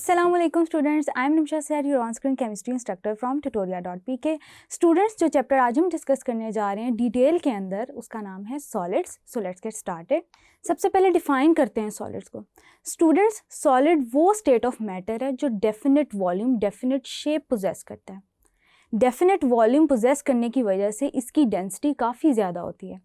Assalamualaikum students, I am Nimsha Sir, your on-screen chemistry instructor from tutoria.pk। Students जो chapter आज हम discuss करने जा रहे हैं डिटेल के अंदर, उसका नाम है solids. So let's get started. सबसे पहले डिफाइन करते हैं सॉलिड्स को। स्टूडेंट्स, सॉलिड वो स्टेट ऑफ मैटर है जो definite volume, definite shape possess करता है। डेफिनेट वॉल्यूम पोजेस करने की वजह से इसकी डेंसिटी काफ़ी ज़्यादा होती है।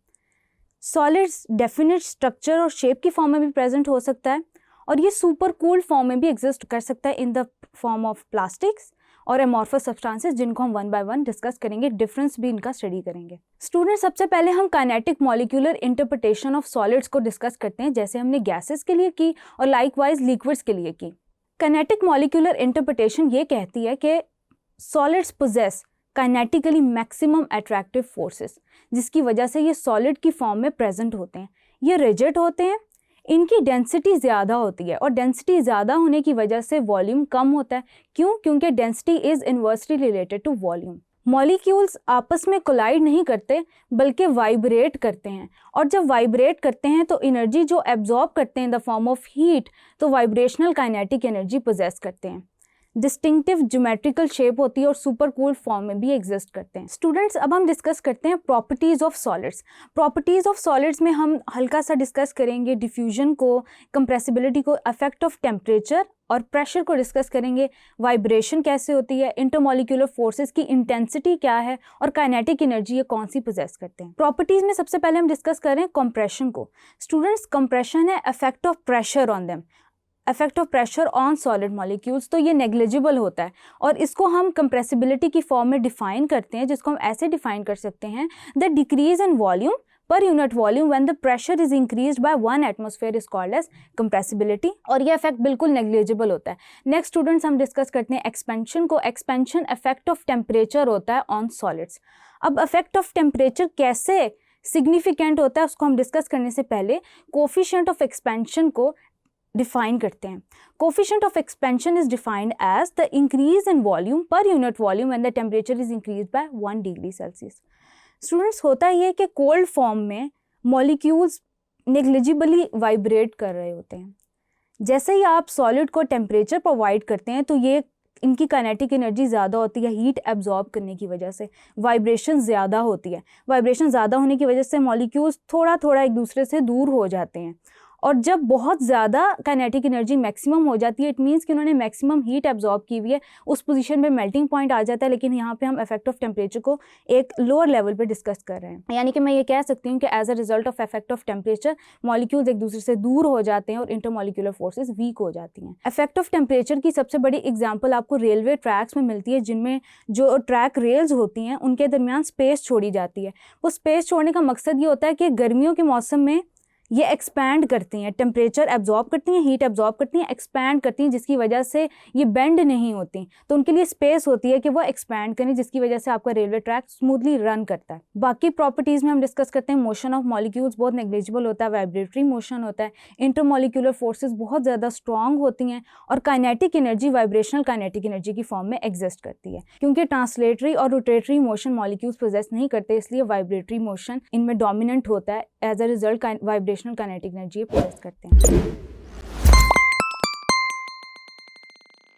सॉलिड्स डेफिनेट स्ट्रक्चर और शेप की फॉर्म में भी प्रेजेंट हो सकता है और ये सुपर कूल्ड फॉर्म में भी एग्जिस्ट कर सकता है in the form of plastics और एमॉर्फस सब्सटेंसेस, जिनको हम वन बाय वन डिस्कस करेंगे, डिफरेंस भी इनका स्टडी करेंगे। स्टूडेंट, सबसे पहले हम kinetic molecular interpretation of solids को डिस्कस करते हैं, जैसे हमने गैसेस के लिए की और लाइकवाइज लिक्विड्स के लिए की। काइनेटिक मॉलिक्यूलर इंटरप्रिटेशन ये कहती है कि solids possess kinetically maximum attractive forces, जिसकी वजह से ये सॉलिड की फॉर्म में प्रेजेंट होते हैं। ये रिजिड होते हैं, इनकी डेंसिटी ज़्यादा होती है और डेंसिटी ज़्यादा होने की वजह से वॉल्यूम कम होता है। क्यों? क्योंकि density is inversely related to volume. Molecules आपस में कोलाइड नहीं करते बल्कि वाइब्रेट करते हैं, और जब वाइब्रेट करते हैं तो एनर्जी जो एब्जॉर्ब करते हैं in the form of heat, तो वाइब्रेशनल काइनेटिक एनर्जी पोजेस करते हैं। डिस्टिंक्टिव ज्योमेट्रिकल शेप होती है और सुपर कूल्ड फॉर्म में भी एग्जिस्ट करते हैं। स्टूडेंट्स, अब हम डिस्कस करते हैं properties of solids. Properties of solids में हम हल्का सा डिस्कस करेंगे डिफ्यूजन को, कंप्रेसिबिलिटी को, इफेक्ट ऑफ टेम्परेचर और प्रेशर को डिस्कस करेंगे, वाइब्रेशन कैसे होती है, इंटरमॉलिक्यूलर फोर्सेस की इंटेंसिटी क्या है और काइनेटिक एनर्जी ये कौन सी पोजेस करते हैं। प्रॉपर्टीज़ में सबसे पहले हम डिस्कस करें कंप्रेशन को। स्टूडेंट्स, कंप्रेशन है effect of pressure on them, effect of pressure on solid molecules, तो ये नेग्लिजिबल होता है और इसको हम कंप्रेसिबिलिटी की फॉर्म में डिफाइन करते हैं, जिसको हम ऐसे डिफाइन कर सकते हैं, the decrease in volume per unit volume when the pressure is increased by 1 atmosphere is called as compressibility, और ये इफेक्ट बिल्कुल नेग्लिजिबल होता है। नेक्स्ट स्टूडेंट्स, हम डिस्कस करते हैं एक्सपेंशन को। एक्सपेंशन इफेक्ट ऑफ टेम्परेचर होता है ऑन सॉलिड्स। अब इफेक्ट ऑफ टेम्परेचर कैसे सिग्निफिकेंट होता है उसको हम डिस्कस करने से पहले कोफिशिएंट ऑफ एक्सपेंशन को डिफाइन करते हैं। Coefficient of expansion is defined as the increase in volume per unit volume when the temperature is increase by 1 degree Celsius. Students, होता ये कि कोल्ड फॉर्म में मॉलिक्यूल्स नेग्लिजिबली वाइब्रेट कर रहे होते हैं। जैसे ही आप सॉलिड को टेम्परेचर प्रोवाइड करते हैं तो ये इनकी काइनेटिक एनर्जी ज़्यादा होती है हीट एब्जॉर्ब करने की वजह से, वाइब्रेशन ज़्यादा होती है। वाइब्रेशन ज़्यादा होने की वजह से मॉलिक्यूल्स थोड़ा थोड़ा एक दूसरे से दूर हो जाते हैं, और जब बहुत ज़्यादा काइनेटिक एनर्जी मैक्सिमम हो जाती है, इट मीन्स कि उन्होंने मैक्सिमम हीट एब्जॉर्ब की हुई है, उस पोजीशन पे मेल्टिंग पॉइंट आ जाता है। लेकिन यहाँ पे हम इफेक्ट ऑफ टेम्परेचर को एक लोअर लेवल पे डिस्कस कर रहे हैं, यानी कि मैं ये कह सकती हूँ कि as a result of effect of temperature molecules एक दूसरे से दूर हो जाते हैं और इंटरमॉलिक्यूलर फोर्सेज वीक हो जाती हैं। इफेक्ट ऑफ टेम्परेचर की सबसे बड़ी एग्जाम्पल आपको रेलवे ट्रैक्स में मिलती है, जिनमें जो ट्रैक रेल्स होती हैं उनके दरमियान स्पेस छोड़ी जाती है। वो स्पेस छोड़ने का मकसद ये होता है कि गर्मियों के मौसम में ये एक्सपैंड करती हैं, टेम्परेचर एब्जॉर्ब करती हैं, हीट एब्जॉर्ब करती हैं, एक्सपैंड करती हैं, जिसकी वजह से ये बेंड नहीं होती, तो उनके लिए स्पेस होती है कि वो एक्सपैंड करें, जिसकी वजह से आपका रेलवे ट्रैक स्मूथली रन करता है। बाकी प्रॉपर्टीज़ में हम डिस्कस करते हैं मोशन ऑफ मॉलिक्यूल्स बहुत नेग्लिजिबल होता है, वाइब्रेटरी मोशन होता है, इंटरमॉलिक्यूलर फोर्सेज बहुत ज़्यादा स्ट्रॉन्ग होती हैं, और kinetic energy vibrational kinetic energy की फॉर्म में एग्जिस्ट करती है। क्योंकि ट्रांसलेटरी और रोटेटरी मोशन मॉलिक्यूल्स पोजेस नहीं करते, इसलिए वाइब्रेटरी मोशन इनमें डोमिनेंट होता है। As a result vibrational kinetic energy possess करते हैं।